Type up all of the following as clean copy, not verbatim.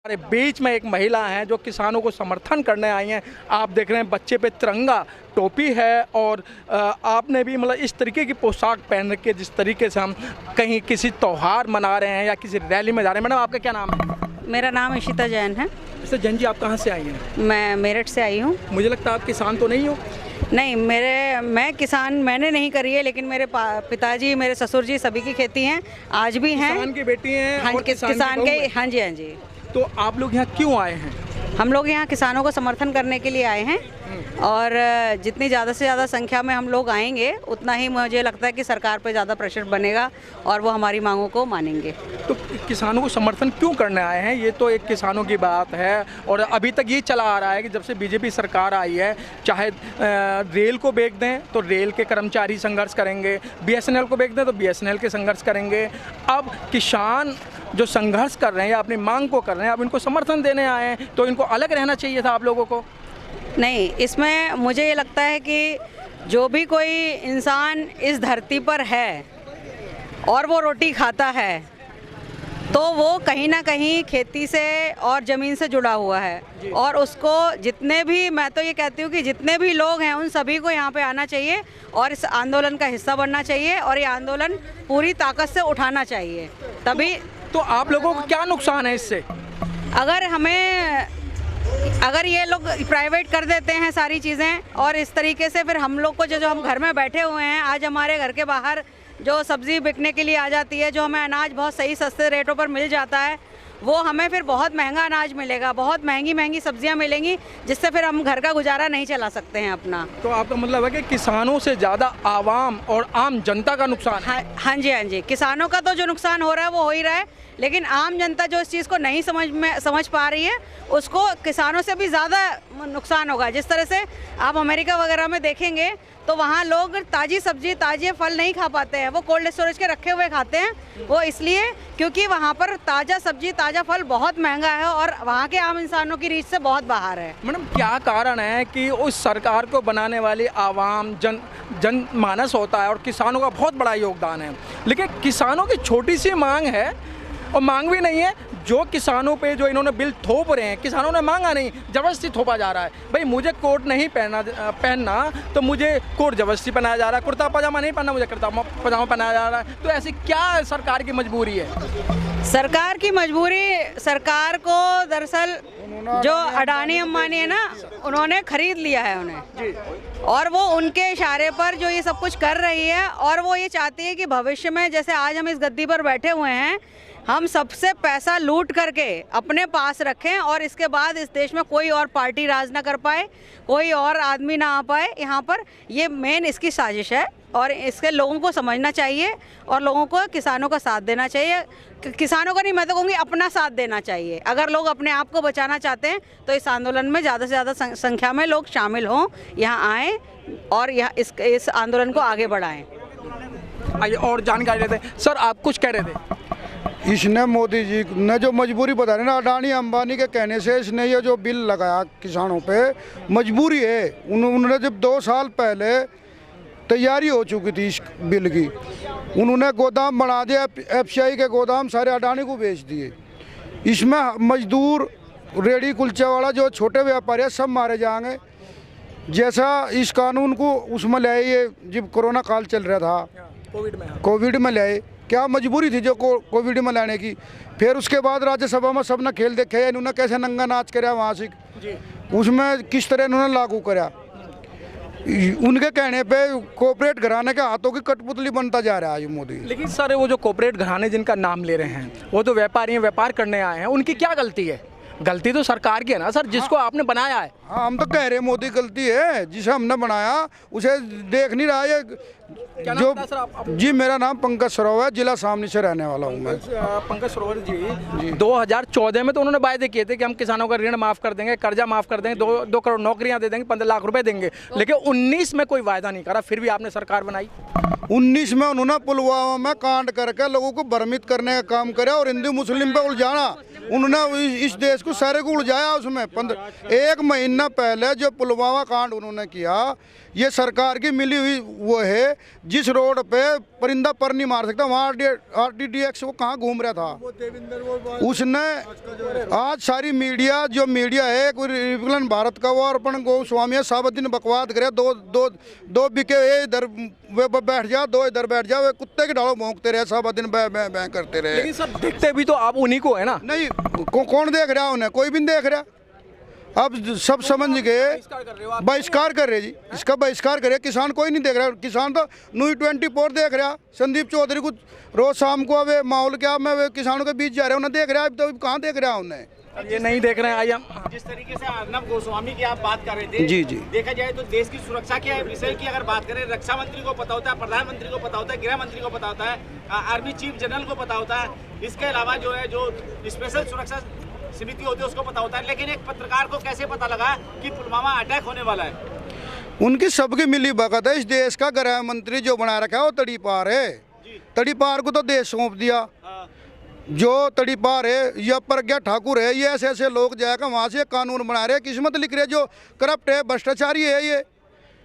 हमारे बीच में एक महिला हैं जो किसानों को समर्थन करने आई हैं। आप देख रहे हैं बच्चे पे तिरंगा टोपी है और आपने भी मतलब इस तरीके की पोशाक पहन के जिस तरीके से हम कहीं किसी त्यौहार मना रहे हैं या किसी रैली में जा रहे हैं। मैडम आपका क्या नाम है? मेरा नाम इशिता जैन है। सर जैन जी, आप कहाँ से आई हैं? मैं मेरठ से आई हूँ। मुझे लगता है आप किसान तो नहीं हो। नहीं, मैं किसान मैंने नहीं करी है, लेकिन मेरे पिताजी, मेरे ससुर जी सभी की खेती हैं, आज भी हैं। किसान की बेटी हैं। हाँ, और किसान के। हाँ जी, हाँ जी। तो आप लोग यहाँ क्यों आए हैं? हम लोग यहाँ किसानों को समर्थन करने के लिए आए हैं और जितनी ज़्यादा से ज़्यादा संख्या में हम लोग आएंगे उतना ही मुझे लगता है कि सरकार पे ज़्यादा प्रेशर बनेगा और वो हमारी मांगों को मानेंगे। तो किसानों को समर्थन क्यों करने आए हैं? ये तो एक किसानों की बात है और अभी तक ये चला आ रहा है कि जब से बीजेपी सरकार आई है, चाहे रेल को बेच दें तो रेल के कर्मचारी संघर्ष करेंगे, बीएसएनएल को बेच दें तो बीएसएनएल के संघर्ष करेंगे। अब किसान जो संघर्ष कर रहे हैं या अपनी मांग को कर रहे हैं, अब इनको समर्थन देने आए हैं, तो इनको अलग रहना चाहिए था आप लोगों को। नहीं, इसमें मुझे ये लगता है कि जो भी कोई इंसान इस धरती पर है और वो रोटी खाता है तो वो कहीं ना कहीं खेती से और ज़मीन से जुड़ा हुआ है और उसको जितने भी, मैं तो ये कहती हूँ कि जितने भी लोग हैं उन सभी को यहाँ पे आना चाहिए और इस आंदोलन का हिस्सा बनना चाहिए और ये आंदोलन पूरी ताकत से उठाना चाहिए, तभी। तो आप लोगों को क्या नुकसान है इससे? अगर ये लोग प्राइवेट कर देते हैं सारी चीज़ें और इस तरीके से फिर हम लोग को जो हम घर में बैठे हुए हैं, आज हमारे घर के बाहर जो सब्ज़ी बिकने के लिए आ जाती है, जो हमें अनाज बहुत सही सस्ते रेटों पर मिल जाता है, वो हमें फिर बहुत महंगा अनाज मिलेगा, बहुत महंगी सब्जियां मिलेंगी, जिससे फिर हम घर का गुजारा नहीं चला सकते हैं अपना। तो आपका मतलब है कि किसानों से ज़्यादा आवाम और आम जनता का नुकसान है? हाँ जी, हाँ जी। किसानों का तो जो नुकसान हो रहा है वो हो ही रहा है, लेकिन आम जनता जो इस चीज़ को नहीं समझ पा रही है, उसको किसानों से भी ज़्यादा नुकसान होगा। जिस तरह से आप अमेरिका वगैरह में देखेंगे तो वहाँ लोग ताज़ी सब्जी, ताज़े फल नहीं खा पाते हैं, वो कोल्ड स्टोरेज के रखे हुए खाते हैं। वो इसलिए क्योंकि वहाँ पर ताज़ा सब्जी, ताज़ा फल बहुत महंगा है और वहाँ के आम इंसानों की रीच से बहुत बाहर है। मैडम क्या कारण है कि उस सरकार को बनाने वाली आवाम जनमानस होता है और किसानों का बहुत बड़ा योगदान है, लेकिन किसानों की छोटी सी मांग है और मांग भी नहीं है। जो किसानों पे जो इन्होंने बिल थोप रहे हैं, किसानों ने मांगा नहीं, ज़बरदस्ती थोपा जा रहा है। भाई मुझे कोट नहीं पहनना तो मुझे कोट ज़बरदस्ती पहनाया जा रहा है, कुर्ता पजामा नहीं पहनना मुझे कुर्ता पजामा पहनाया जा रहा है। तो ऐसी क्या सरकार की मजबूरी है? सरकार की मजबूरी, सरकार को दरअसल जो अडानी अंबानी है ना, उन्होंने खरीद लिया है उन्हें और वो उनके इशारे पर जो ये सब कुछ कर रही है और वो ये चाहती है कि भविष्य में जैसे आज हम इस गद्दी पर बैठे हुए हैं, हम सबसे पैसा लूट करके अपने पास रखें और इसके बाद इस देश में कोई और पार्टी राज ना कर पाए, कोई और आदमी ना आ पाए यहाँ पर। ये मेन इसकी साजिश है और इसके लोगों को समझना चाहिए और लोगों को किसानों का साथ देना चाहिए। किसानों का नहीं, मैं तो कहूँगी अपना साथ देना चाहिए। अगर लोग अपने आप को बचाना चाहते हैं तो इस आंदोलन में ज़्यादा से ज़्यादा संख्या में लोग शामिल हों, यहाँ आएँ और यहाँ इस आंदोलन को आगे बढ़ाएँ। आइए और जानकारी लेते हैं। सर आप कुछ कह रहे थे? इसने मोदी जी ने जो मजबूरी बता रहे ना, अडानी अंबानी के कहने से इसने ये जो बिल लगाया किसानों पे, मजबूरी है। उन्होंने जब 2 साल पहले तैयारी हो चुकी थी इस बिल की, उन्होंने गोदाम बना दिया, एफसीआई के गोदाम सारे अडानी को बेच दिए। इसमें मजदूर, रेडी कुलचे वाला, जो छोटे व्यापारी है, सब मारे जाएंगे। जैसा इस कानून को उसमें लाए, ये जब कोरोना काल चल रहा था, कोविड में लाए, क्या मजबूरी थी जो कोविड में लाने की। फिर उसके बाद राज्यसभा में सबने खेल देखे, इन्होंने कैसे नंगा नाच कराया वहाँ से, उसमें किस तरह इन्होंने लागू कराया। उनके कहने पे कॉर्पोरेट घराने के हाथों की कठपुतली बनता जा रहा है ये मोदी। लेकिन सर वो जो कॉर्पोरेट घराने जिनका नाम ले रहे हैं, वो तो व्यापारी हैं, व्यापार करने आए हैं, उनकी क्या गलती है? गलती तो सरकार की है ना सर, जिसको आपने बनाया है। हाँ, हम तो कह रहे हैं मोदी गलती है, जिसे हमने बनाया उसे देख नहीं रहा है। जो जी, मेरा नाम पंकज सरोवर है, जिला सामनी से रहने वाला हूँ मैं। पंकज सरोवर जी 2014 में तो उन्होंने वायदे किए थे कि हम किसानों का ऋण माफ़ कर देंगे, कर्जा माफ़ कर देंगे, 2 करोड़ नौकरियां दे देंगे, 15 लाख रुपए देंगे, लेकिन 19 में कोई वायदा नहीं करा, फिर भी आपने सरकार बनाई। 19 में उन्होंने पुलवामा में कांड करके लोगों को भ्रमित करने का काम करे और हिंदू मुस्लिम पे उलझाना। उन्होंने इस देश को सारे को उलझाया। उसमें 1 महीने महीना पहले जो पुलवामा कांड उन्होंने किया, ये सरकार की मिली हुई वो है। जिस रोड पे परिंदा पर नहीं मार सकता, वहाँ RTDX वो कहाँ घूम रहा था उसने। आज सारी मीडिया जो मीडिया है, कोई रिपब्लिकन भारत का वो अर्पण गोस्वामी सब दिन बकवाद करे। दो बिके इधर वे बैठ जा, दो इधर बैठ जा, वे कुत्ते के ढालों भौंकते रहे, सब दिन बै करते रहे। लेकिन सर देखते भी तो आप उन्हीं को है ना। नहीं कौन देख रहा उन्हें? कोई भी नहीं देख रहा। अब सब समझ गए, बहिष्कार कर रहे जी, इसका बहिष्कार करे। किसान कोई नहीं देख रहा, किसान तो न्यूज़ 24 देख रहा। संदीप चौधरी को रोज शाम को अब माहौल क्या मैं किसानों के बीच जा रहा है, उन्हें देख रहा है। अब तो कहाँ देख रहा है उन्हें? ये नहीं देख रहे हैं। आइए हम जिस तरीके से अर्नब गोस्वामी की आप बात कर रहे थे, जी। देखा जाए तो देश की सुरक्षा के विषय की अगर बात करें, रक्षा मंत्री को पता होता है, प्रधानमंत्री को पता होता है, गृह मंत्री को पता होता है, आर्मी चीफ जनरल को पता होता है। इसके अलावा जो है जो स्पेशल सुरक्षा समिति होती है उसको पता होता है। लेकिन एक पत्रकार को कैसे पता लगा कि पुलवामा अटैक होने वाला है? उनकी सबकी मिली भगत है। इस देश का गृह मंत्री जो बना रखा है वो तड़ीपार है। तड़ीपार को तो देश सौंप दिया। जो तड़ीपार है या प्रज्ञा ठाकुर है, ये ऐसे ऐसे लोग जाएगा वहाँ से कानून बना रहे, किस्मत लिख रहे, जो करप्ट है, भ्रष्टाचारी है। ये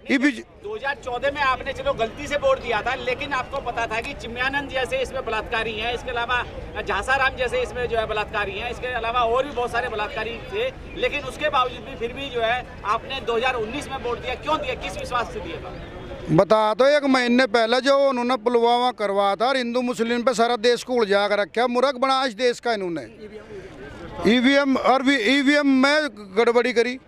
2014 में आपने चलो गलती से वोट दिया था, लेकिन आपको पता था कि चिन्मयानंद जैसे इसमें बलात्कारी हैं, इसके अलावा झांसाराम जैसे इसमें जो है बलात्कारी हैं, इसके अलावा और भी बहुत सारे बलात्कारी थे। लेकिन उसके बावजूद भी फिर भी जो है आपने 2019 में वोट दिया। क्यों दिया? किस विश्वास से दिया था? बता दो, 1 महीने पहले जो उन्होंने पुलवामा करवा था, हिंदू मुस्लिम पे सारा देश को उलझा कर रखा, मुर्ख बना इस देश का इन्होंने। ईवीएम में गड़बड़ी करी।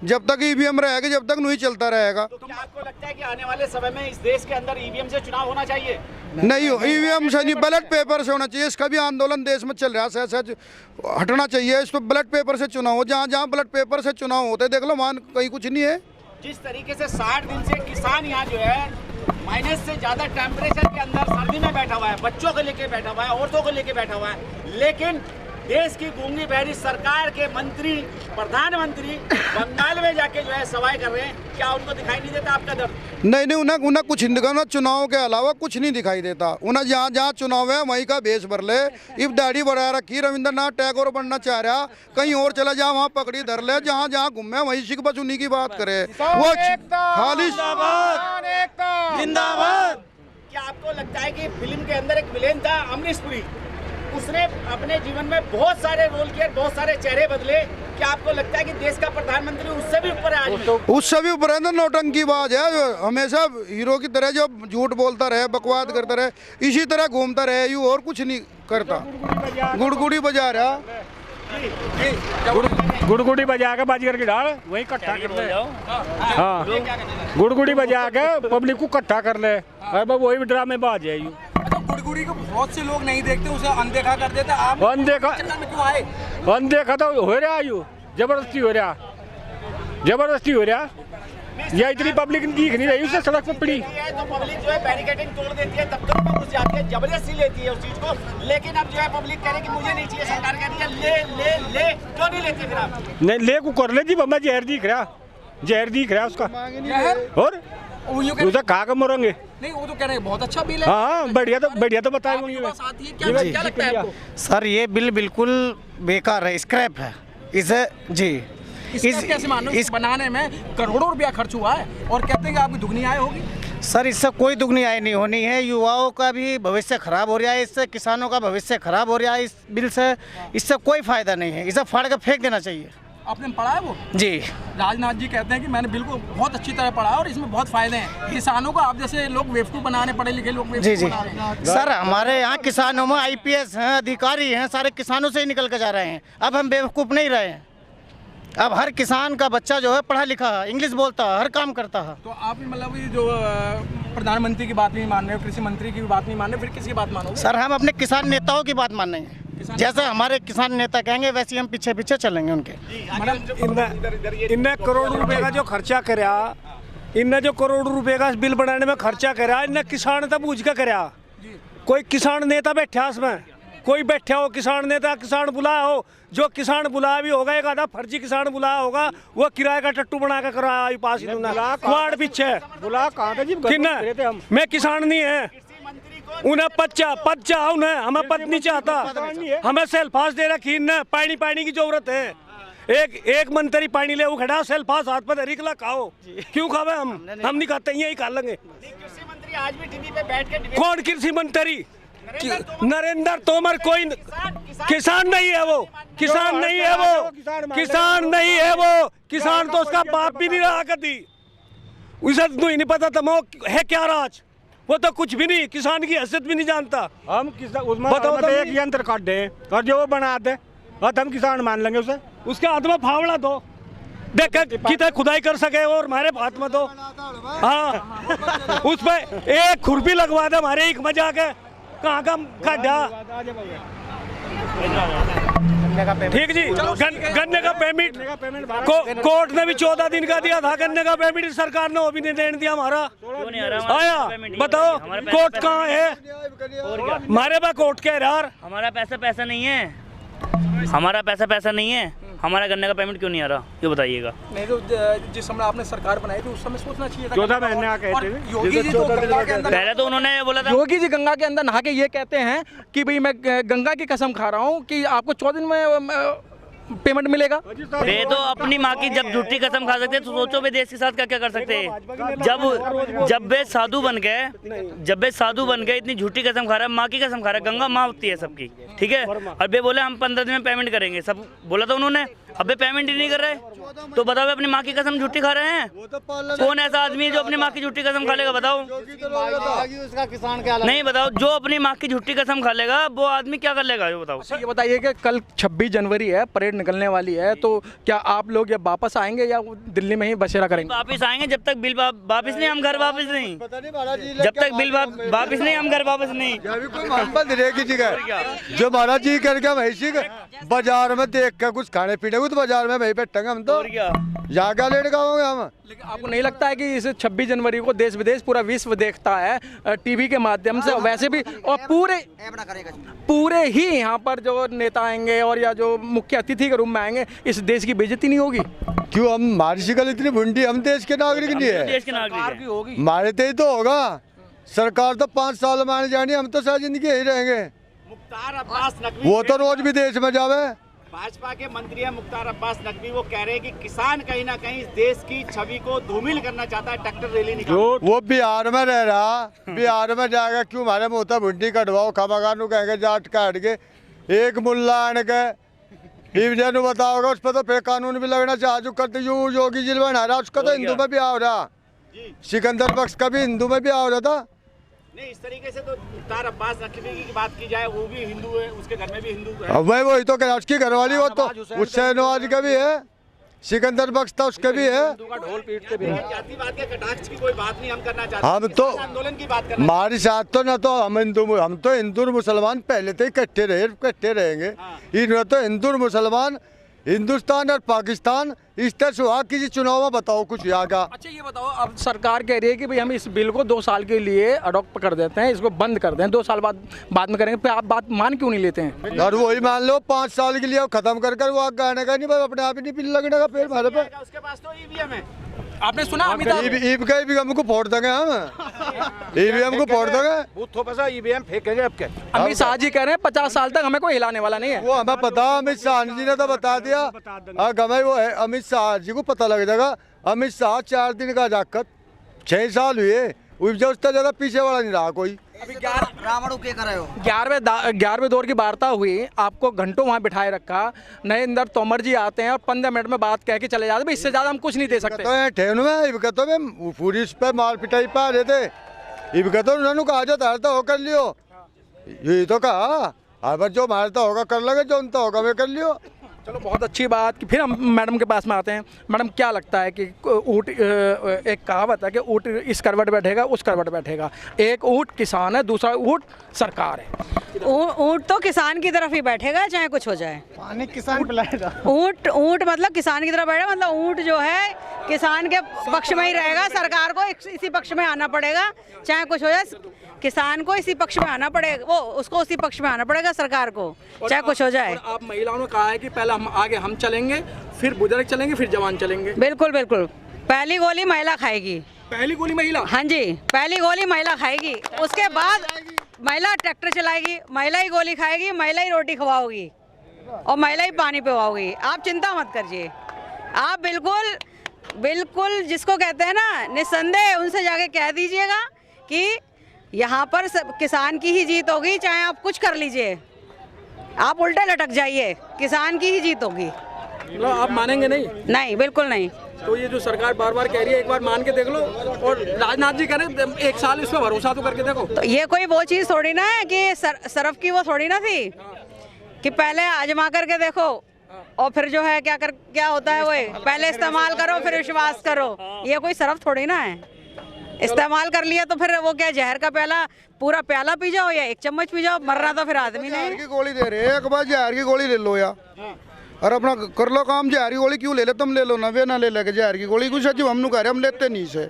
जब तक ईवीएम रहेगा, जब तक नहीं चलता रहेगा। तो क्या आपको लगता है कि आने वाले समय में इस देश के अंदर ईवीएम से चुनाव होना चाहिए? नहीं, ईवीएम से नहीं, बैलेट पेपर से होना चाहिए। इसका भी आंदोलन देश में चल रहा है, सच हटना चाहिए। इस पर बैलेट पेपर से चुनाव हो। जहाँ बैलेट पेपर से चुनाव होते देख लो, वहाँ कहीं कुछ नहीं है। जिस तरीके से 60 दिन से किसान यहाँ जो है माइनस से ज़्यादा टेम्परेचर के अंदर सर्दी में बैठा हुआ है, बच्चों को लेके बैठा हुआ है, औरतों को लेके बैठा हुआ है, लेकिन देश की गूंगी बहरी सरकार के मंत्री, प्रधानमंत्री बंगाल में जाके जो है सवाई कर रहे हैं। क्या उनको दिखाई नहीं देता आपका दर्द? नहीं, उन्हें कुछ नहीं दिखा। चुनाव के अलावा कुछ नहीं दिखाई देता उन्हें। जहाँ चुनाव है वहीं का भेष भर ले। इब दाढ़ी बढ़ा रखी, रविंद्रनाथ टैगोर बनना चाह रहा, कहीं और चला जा, वहाँ पकड़ी धर ले। जहाँ घूमे वहीं सिख बस उन्हीं की बात करे। वो खालिश जिंदाबाद। क्या आपको लगता है कि फिल्म के अंदर एक विलेन था अमरीश पुरी, उसने अपने जीवन में बहुत सारे रोल किए, बहुत सारे चेहरे बदले? क्या आपको लगता है कि देश का प्रधानमंत्री उससे भी ऊपर है आज? उससे भी ऊपर है ना। नौटंकी बाज है, जो हमेशा हीरो की तरह जो झूठ बोलता रहे, बकवाद करता रहे, इसी तरह घूमता रहे, यूँ और कुछ नहीं करता। गुड़गुड़ी बजा रहा, गुड़गुड़ी बजा के बाजीगर की ढाल वही इकट्ठा कर ले। हाँ, गुड़गुड़ी बजा के पब्लिक को इकट्ठा कर ले, वही ड्रामे बाज है। गुड़गुड़ी को बहुत से लोग नहीं देखते, उसे अनदेखा कर देते। आप अनदेखा क्यों आए? अनदेखा तो हो रहा है, जबरदस्ती हो रहा, जबरदस्ती हो रहा। या इतनी पब्लिक दिख नहीं रही, उससे सड़क पर पड़ी तो पब्लिक जो है बैरिकेडिंग तोड़ देती है, दफ्तरों में घुस जाती है, जबरदस्ती लेती है उस चीज को। लेकिन अब जो है पब्लिक कह रही है कि मुझे नहीं चाहिए, सरकार कह रही है ले ले ले, क्यों नहीं लेती फिर आप? नहीं ले को कर ले जी, बम्बा जहर दिख रहा, जहर दिख रहा उसका, और उसे खा के मरेंगे। नहीं, वो तो कह रहे हैं बहुत अच्छा बिल है। हाँ, बढ़िया तो बताए क्या लगता है आपको? सर ये बिल बिल्कुल बेकार है, स्क्रैप है। इसे जी कैसे मानो? इस बनाने में करोड़ों रुपया खर्च हुआ है और कहते हैं कि आपकी दुगनी आय होगी। सर इससे कोई दुगनी आय नहीं होनी है। युवाओं का भी भविष्य खराब हो रहा है इससे, किसानों का भविष्य खराब हो रहा है इस बिल से। इससे कोई फायदा नहीं है, इसे फाड़ के फेंक देना चाहिए। आपने पढ़ा है वो? जी, राजनाथ जी कहते हैं कि मैंने बिल को बहुत अच्छी तरह पढ़ा और इसमें बहुत फायदे हैं। किसानों को आप जैसे लोग बेवकूफ़ बनाने, पढ़े लिखे लोग जी जी सर, हमारे यहाँ किसानों में IPS हैं, अधिकारी हैं, सारे किसानों से ही निकल के जा रहे हैं। अब हम बेवकूफ़ नहीं रहे हैं। अब हर किसान का बच्चा जो है पढ़ा लिखा है, इंग्लिश बोलता है, हर काम करता है। तो आप भी मतलब ये जो प्रधानमंत्री की बात नहीं मान रहे हो, कृषि मंत्री की भी बात नहीं मान रहे, फिर किसकी बात मानोगे? सर हम अपने किसान नेताओं की बात मान रहे हैं। जैसे हमारे किसान नेता कहेंगे वैसे हम पीछे पीछे चलेंगे उनके। इनने करोड़ रुपए का जो खर्चा करा, इनने जो करोड़ रुपए का बिल बनाने में खर्चा करा, इनने किसान तब बूझ के करा। कोई किसान नेता बैठा उसमें, कोई बैठा हो किसान नेता, किसान बुलाया हो, जो किसान बुलाया भी होगा, एक आधा फर्जी किसान बुलाया होगा, वो किराए का टट्टू बना के कराया पास क्वाड पीछे बुला कहाँ जी? मैं किसान नहीं है, उन्हें पच्चा उन्हें, हमें पद नहीं चाहता, हमें सेल्फास दे रखी, पानी की जरूरत है। एक मंत्री पानी ले वो खड़ा सेल्फास हाथ पर रिकला खाओ क्यों खावे हम नहीं खाते यही खा लेंगे। कृषि मंत्री आज भी टीवी पे बैठ के कौन कृषि मंत्री? नरेंद्र तोमर कोई किसान नहीं है वो, किसान नहीं है वो, किसान नहीं है वो, किसान तो उसका बाप भी नहीं रहा कभी, उसे तो नहीं पता था वो है क्या राज, वो तो कुछ भी नहीं, किसान की हैसियत भी नहीं जानता। हम किसान उसमें एक यंत्र काट दे और जो वो बना दे और हम किसान मान लेंगे उसे, उसके हाथ में फावड़ा दो, देख कितना खुदाई कर सके और हमारे हाथ में दो। हाँ उस पर एक खुरपी लगवा दे हमारे एक मजा के, कहाँ का खड्डा। ठीक जी, गन्ने का पेमेंट कोर्ट ने भी 14 दिन का दिया था, गन्ने का पेमेंट सरकार ने वो भी नहीं देने दिया हमारा। आया बताओ कोर्ट कहाँ है? हमारे पास कोर्ट क्या है यार? हमारा पैसा नहीं है, हमारा पैसा नहीं है, हमारा गन्ने का पेमेंट क्यों नहीं आ रहा ये बताइएगा। नहीं तो जिस समय आपने सरकार बनाई थी उस समय सोचना चाहिए था। 14 महीने का कहते थे, योगी जी तो गंगा के अंदर, पहले तो उन्होंने बोला था, योगी जी गंगा के अंदर नहा के ये कहते हैं कि भाई मैं गंगा की कसम खा रहा हूँ कि आपको 14 दिन में पेमेंट मिलेगा। वे तो अपनी माँ की जब झूठी कसम खा सकते तो सोचो वे देश के साथ क्या क्या कर सकते हैं। जब वे साधु बन गए, इतनी झूठी कसम खा रहा है, माँ की कसम खा रहा है, गंगा माँ होती है सबकी, ठीक है। और वे बोले हम 15 दिन में पेमेंट करेंगे, सब बोला था उन्होंने, अब वे पेमेंट ही नहीं कर रहे, तो बताओ वे अपनी माँ की कसम झूठी खा रहे हैं? कौन ऐसा आदमी है जो अपनी माँ की झूठी कसम खा लेगा बताओ? नहीं बताओ, जो अपनी माँ की झूठी कसम खा लेगा वो आदमी क्या कर लेगा ये बताओ। ये बताइए कि कल 26 जनवरी है, परेड निकलने वाली है, तो क्या आप लोग या वापस आएंगे या दिल्ली में ही बसेरा करेंगे? वापस आएंगे जब तक बिल वापस नहीं, हम घर वापस नहीं, जब तक बिल वापस नहीं हम घर वापस नहीं। कोई मोहब्बत रहेगी जी, जो महाराज जी करके वैसी बाजार में देख के कुछ खाने पीने को तो बाजार में वही बैठेंगे हम तो, यहाँ क्या लेने का होंगे हम। लेकिन आपको नहीं लगता है कि इस 26 जनवरी को देश विदेश पूरा विश्व देखता है टीवी के माध्यम से, वैसे भी, और पूरे ही यहाँ पर जो नेता आएंगे और या जो मुख्य अतिथि के रूप में आएंगे, इस देश की बेइज्जती नहीं होगी? क्यों हम हमारी शिकल इतनी भुंडी, हम देश के नागरिक नहीं है, देश के नागरिक होगी, हमारे तो ही तो होगा। सरकार तो 5 साल में आने जानी, हम तो सारी जिंदगी यही रहेंगे। मुख्तार अब्बास नकवी, वो तो रोज विदेश में जावे। भाजपा के मंत्री है मुख्तार अब्बास नकवी, वो कह रहे हैं कि किसान कहीं ना कहीं इस देश की छवि को धूमिल करना चाहता है, ट्रैक्टर रैली निकाल। वो बिहार में रह रहा, बिहार में जाएगा क्यों हमारे मुँह तो भुंडी कटवाओ, खमागानू कहेंगे जाट काट के, एक मुल्ला आने के हिंदू बताओगे उस पर तो फिर कानून भी लगना चाहिए। जो करते योगी जी बना रहा उसका तो हिंदू में भी आ रहा, सिकंदर बख्श का भी हिंदू में भी आ रहा था। नहीं इस तरीके से तो मुख्तार अब्बास नकवी की बात की जाए, वो भी हिंदू है, उसके घर में भी हिंदू है। वही तो कह उसकी घरवाली वो तो हुसैन नवाज का भी है, सिकंदर बख्श था उसके भी है। जातिवाद के कटाक्ष की कोई बात नहीं हम करना चाहते, हम तो आंदोलन की बात करना। हमारे साथ तो ना तो हम तो हिंदू और मुसलमान पहले तो इकट्ठे रहेंगे। इन्होंने तो हिंदू और मुसलमान, हिंदुस्तान और पाकिस्तान इस तरह से हुआ। किसी चुनाव में बताओ कुछ यहाँ का। अच्छा ये बताओ, अब सरकार कह रही है कि भाई हम इस बिल को 2 साल के लिए अडॉप्ट कर देते हैं, इसको बंद कर दें, 2 साल बाद में करेंगे, फिर आप बात मान क्यों नहीं लेते हैं? और वही मान लो 5 साल के लिए खत्म कर वो आगे आने का नहीं, बस अपने आप ही नहीं बिल लगने का फिर हमारे पे। उसके पास तो ईवीएम है, आपने सुना अमिताभ ईवीएम को फोड़ देंगे हम, ईवीएम को फोड़ देंगे, बूथों पर ईवीएम फेंकेंगे आपके। अमित शाह जी कह रहे हैं 50 साल तक हमें कोई हिलाने वाला नहीं है। वो हमें पता, अमित शाह जी ने तो बता दिया। हमें वो है अमित शाह जी को पता लग जाएगा। अमित शाह 4 दिन का जाकत 6 साल हुए, उससे ज्यादा पीछे वाला नहीं रहा कोई। अभी 11वें दौर की वार्ता हुई, आपको घंटों वहाँ बिठाए रखा, नरेंद्र तोमर जी आते हैं और 15 मिनट में बात कह के चले जाते, भाई इससे ज़्यादा हम कुछ नहीं दे सकते। तो ठेन में पूरी उस पर मार पिटाई पा रहे थे, तो उन्होंने कहा जो तारता हो कर लियो, यही तो कहा। अब जो मारता होगा कर लगे, जो उनता होगा वे कर लियो। चलो बहुत अच्छी बात कि फिर हम मैडम के पास में आते हैं। मैडम क्या लगता है कि ऊँट, एक कहावत है कि ऊँट इस करवट बैठेगा उस करवट बैठेगा, एक ऊँट किसान है, दूसरा ऊँट सरकार है। ऊँट तो किसान की तरफ ही बैठेगा चाहे कुछ हो जाए, पानी किसान पिलाएगा। ऊँट मतलब किसान की तरफ बैठेगा, मतलब ऊँट जो है किसान के पक्ष में ही रहेगा, सरकार को इसी पक्ष में आना पड़ेगा, चाहे कुछ हो जाए किसान को इसी पक्ष में आना पड़ेगा, वो उसको उसी पक्ष में आना पड़ेगा सरकार को, चाहे कुछ हो जाए। आप महिलाओं ने कहा है कि पहले हम चलेंगे, फिर बुजुर्ग चलेंगे, फिर जवान चलेंगे। बिल्कुल बिल्कुल, पहली गोली महिला खाएगी। पहली गोली महिला? हाँ जी, पहली गोली महिला खाएगी, उसके बाद महिला ट्रैक्टर चलाएगी, महिला ही गोली खाएगी, महिला ही रोटी खवाओगी। और महिला ही पानी पिवाओगी। आप चिंता मत करिए, आप बिल्कुल बिल्कुल जिसको कहते हैं ना निस्संदेह उनसे जाके कह दीजिएगा कि यहाँ पर सब किसान की ही जीत होगी, चाहे आप कुछ कर लीजिए, आप उल्टे लटक जाइए, किसान की ही जीत होगी। मतलब आप मानेंगे नहीं? नहीं, बिल्कुल नहीं। तो ये जो सरकार बार बार कह रही है, एक बार मान के देख लो, और राजनाथ जी कह रहे हैं 1 साल इस पर भरोसा तो करके देखो। तो ये कोई वो चीज़ थोड़ी ना है कि सरफ की वो थोड़ी ना थी कि पहले आजमा करके देखो और फिर जो है क्या होता है, वो पहले इस्तेमाल करो फिर विश्वास करो। ये कोई सरफ थोड़ी ना है, इस्तेमाल कर लिया तो फिर वो क्या जहर का प्याला पूरा प्याला पी जाओ या 1 चम्मच पी जाओ, मरना तो फिर आदमी ने। जहर की गोली दे रहे हैं, एक बार जहर की गोली ले लो या और अपना कर लो काम। जहर की गोली क्यों ले ले, तुम ले लो ना, वे ना ले लेके जहर की गोली कुछ अजीब हम कह रहे हम लेते नहीं से।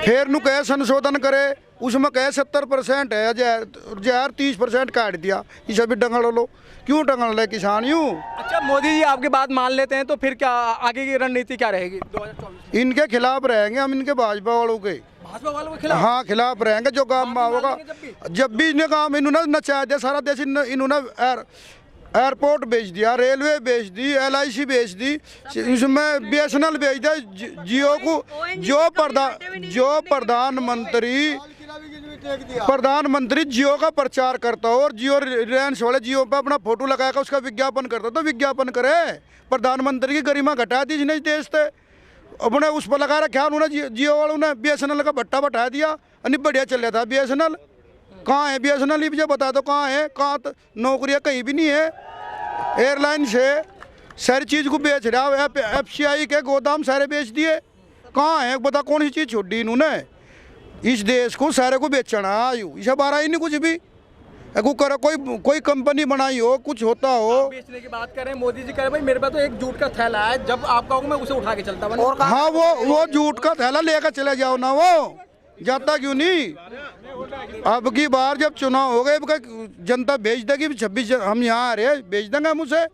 फिर नु कहे संशोधन करे, उसमें कहे 70% है जहर 30% काट दिया, इसे भी डंगल लो, क्यों डंगल ले किसान यूं। अच्छा मोदी जी आपकी बात मान लेते हैं तो फिर क्या आगे की रणनीति क्या रहेगी 2024? इनके खिलाफ रहेंगे हम, इनके भाजपा वालों के। भाजपा वालों के खिलाफ? हाँ खिलाफ रहेंगे, जो काम होगा। जब भी इन्हें काम इन्होंने नचा दिया सारा देश, इन्होंने एयरपोर्ट बेच दिया, रेलवे बेच दी, LIC बेच दी, इसमें BSNL बेच दिया, जियो को। जो प्रधानमंत्री जियो का प्रचार करता हो और जियो रिलायंस वाले जियो पे अपना फोटो लगाकर उसका विज्ञापन करता, तो विज्ञापन करे। प्रधानमंत्री की गरिमा घटा दी जिन्हें देश थे, अपने उस पर लगा रखा उन्होंने, जियो वालों ने BSNL का भट्टा बैठा दिया, नहीं बढ़िया चल रहा था BSNL। कहाँ है BSNL, ये मुझे बता दो कहाँ है, कहाँ नौकरियाँ कहीं भी नहीं है। एयरलाइन से सारी चीज़ को बेच रहा है, FCI के गोदाम सारे बेच दिए, कहाँ है बता, कौन सी चीज़ छोड़ दी इन्होंने। इस देश को सारे को बेचना आयु, इसे बारा ही नहीं कुछ भी करो, कोई कंपनी बनाई हो, कुछ होता हो। बेचने की बात करें, मोदी जी कह रहे भाई मेरे पास तो एक जूट का थैला है, जब आप कहोगे मैं उसे उठा के चलता हूँ। हाँ वो जूट का थैला लेकर चले जाओ ना, वो जाता क्यों नहीं। अब की बार जब चुनाव हो गए, जनता भेज देगी 26 हम यहाँ आ रहे, भेज देंगे हम उसे,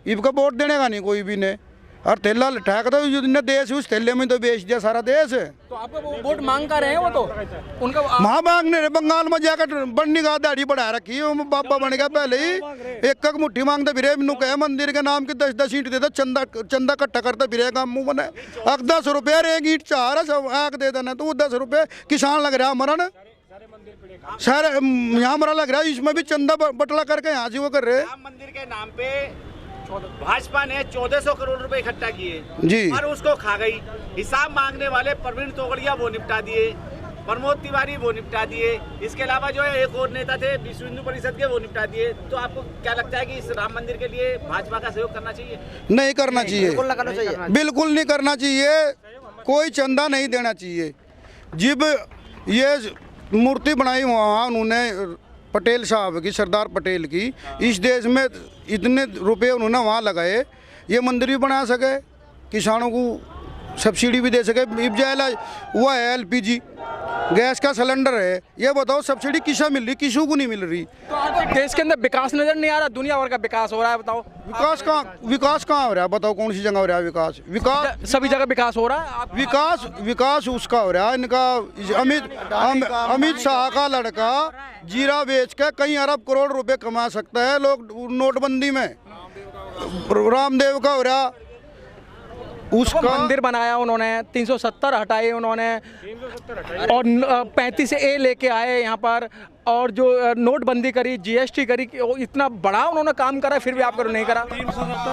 इबका वोट देने का नहीं कोई भी ने। और थैला ठहक तो देश उस थैले में तो बेच दिया सारा देश। तो आपका वोट मांग कर रहे हैं वो, तो उनका वहाँ मांगने रहे, बंगाल में जाकर बनने का दाढ़ी बढ़ा रखी है, बाबा बन गया पहले ही, एक मुट्ठी मांगते फिरे, कहे मंदिर के नाम की 10-10 ईंट दे दो, चंदा इकट्ठा करते फिरेगा मुँह बने। 10 रुपये एक ईंट चाह रहा सब आग दे देना, तो वो 10 रुपये किसान लग रहा मरण, सारे यहाँ मरा लग रहा है, इसमें भी चंदा बटला करके यहाँ से वो कर रहे। राम मंदिर के नाम पे भाजपा ने 1400 करोड़ रुपए इकट्ठा किए जी, और उसको खा गई। हिसाब मांगने वाले प्रवीण तोगड़िया वो निपटा दिए, प्रमोद तिवारी वो निपटा दिए, इसके अलावा जो है एक और नेता थे विश्व हिंदू परिषद के, वो निपटा दिए। तो आपको क्या लगता है कि इस राम मंदिर के लिए भाजपा का सहयोग करना चाहिए? नहीं करना चाहिए, बिल्कुल नहीं करना चाहिए, कोई चंदा नहीं देना चाहिए। जब ये मूर्ति बनाई वहाँ उन्होंने पटेल साहब की, सरदार पटेल की, इस देश में इतने रुपए उन्होंने वहाँ लगाए, ये मंदिर भी बना सके, किसानों को सब्सिडी भी दे सके। वो है LPG गैस का सिलेंडर है, ये बताओ सब्सिडी किसा मिल रही, किसी को नहीं मिल रही। तो आपको देश के अंदर विकास नजर नहीं आ रहा, दुनिया भर का विकास हो रहा है, बताओ विकास कहाँ हो रहा है, बताओ कौन सी जगह हो रहा है विकास सभी जगह विकास हो रहा है। विकास उसका हो रहा है, इनका अमित शाह का लड़का जीरा बेच के कई अरब करोड़ रुपए कमा सकता है, लोग नोटबंदी में। रामदेव का हो रहा, उसका मंदिर बनाया उन्होंने, 370 हटाए उन्होंने, और 35 A लेके आए यहाँ पर, और जो नोटबंदी करी, GST करी, इतना बड़ा उन्होंने काम करा, फिर भी आप करो नहीं करा।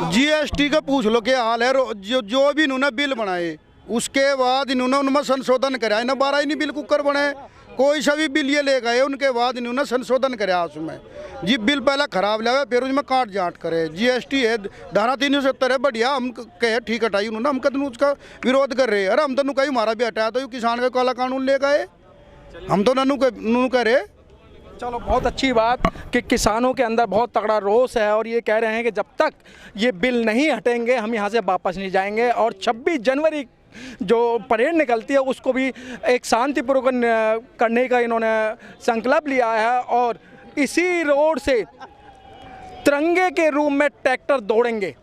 GST का पूछ लो क्या हाल है। जो भी इन्होंने बिल बनाए उसके बाद इन्होंने उनमें संशोधन कराया, इन्हें 12 ही नहीं बिल कुकर बने, कोई सा भी बिल ये ले गए, उनके बाद इन्होंने संशोधन कराया उसमें। जी बिल पहला खराब लगा, फिर उसमें काट जाट करे। GST है, धारा 370 है, बढ़िया, हम कहे ठीक हटाई उन्होंने, हम कदम उसका विरोध कर रहे हैं। अरे हम तो कहीं हमारा भी हटाया, तो किसान का काला कानून ले गए, हम तो नू करे। चलो बहुत अच्छी बात कि किसानों के अंदर बहुत तगड़ा रोष है, और ये कह रहे हैं कि जब तक ये बिल नहीं हटेंगे हम यहाँ से वापस नहीं जाएंगे। और 26 जनवरी जो परेड निकलती है उसको भी एक शांतिपूर्वक करने का इन्होंने संकल्प लिया है, और इसी रोड से तिरंगे के रूप में ट्रैक्टर दौड़ेंगे।